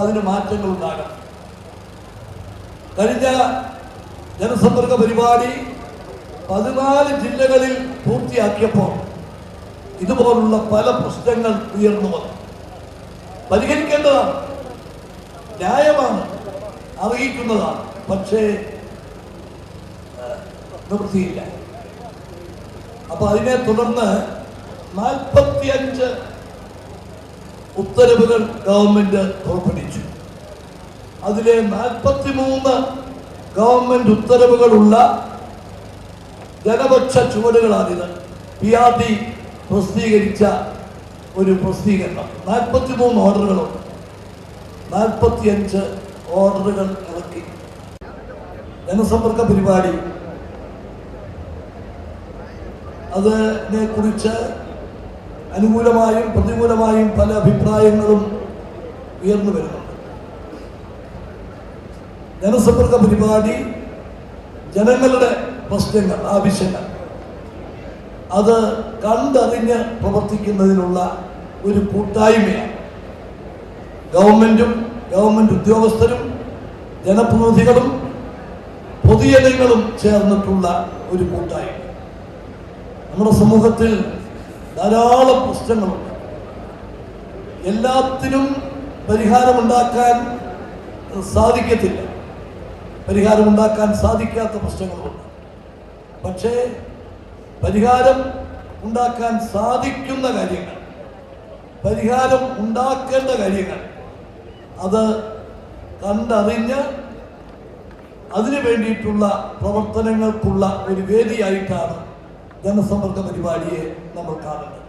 അതിന് മാറ്റങ്ങൾ ഉണ്ടാകണം. കഴിഞ്ഞ ജനസമ്പർക്ക പരിപാടി 14 ജില്ലകളിൽ പൂർത്തിയാക്കിയപ്പോൾ ഇതുപോലുള്ള പല പ്രശ്നങ്ങൾ ഉയർന്നു വന്നു. പരിഹരിക്കേണ്ടതാണ്, ന്യായമാണ്, അറിയിക്കുന്നതാണ്. പക്ഷേ നിവൃത്തിയില്ല. അപ്പൊ അതിനെ തുടർന്ന് 45 ഉത്തരവുകൾ ഗവൺമെന്റ് പുറപ്പെടുവിച്ചു. അതിലെ 43 ഗവൺമെന്റ് ഉത്തരവുകളുള്ള ജനപക്ഷ ചുവടുകളാണിത്. PRD പ്രസിദ്ധീകരിച്ച ഒരു പ്രസിദ്ധീകരണം. 43 ഓർഡറുകളുണ്ട്. 45 ഓർഡറുകൾ ഇറക്കി. ജനസമ്പർക്ക പരിപാടി അതിനെ കുറിച്ച് അനുകൂലമായും പ്രതികൂലമായും പല അഭിപ്രായങ്ങളും ഉയർന്നു വരുന്നുണ്ട്. ജനസമ്പർക്ക പരിപാടി ജനങ്ങളുടെ പ്രശ്നങ്ങൾ, ആവശ്യങ്ങൾ അത് കണ്ടറിഞ്ഞ് പ്രവർത്തിക്കുന്നതിനുള്ള ഒരു കൂട്ടായ്മയാണ്. ഗവൺമെന്റും ഗവൺമെന്റ് ഉദ്യോഗസ്ഥരും ജനപ്രതിനിധികളും പൊതുജനങ്ങളും ചേർന്നിട്ടുള്ള ഒരു കൂട്ടായ്മ. നമ്മുടെ സമൂഹത്തിൽ ധാരാളം പ്രശ്നങ്ങളുണ്ട്. എല്ലാത്തിനും പരിഹാരമുണ്ടാക്കാൻ സാധിക്കത്തില്ല, പരിഹാരമുണ്ടാക്കാൻ സാധിക്കാത്ത പ്രശ്നങ്ങളുണ്ട്. പക്ഷേ പരിഹാരം ഉണ്ടാക്കാൻ സാധിക്കുന്ന കാര്യങ്ങൾ, പരിഹാരം ഉണ്ടാക്കേണ്ട കാര്യങ്ങൾ അത് കണ്ടറിഞ്ഞ് അതിനു വേണ്ടിയിട്ടുള്ള പ്രവർത്തനങ്ങൾക്കുള്ള ഒരു വേദിയായിട്ടാണ് ജനസമ്പർക്ക പരിപാടിയെ നമ്മൾ കാണുന്നത്.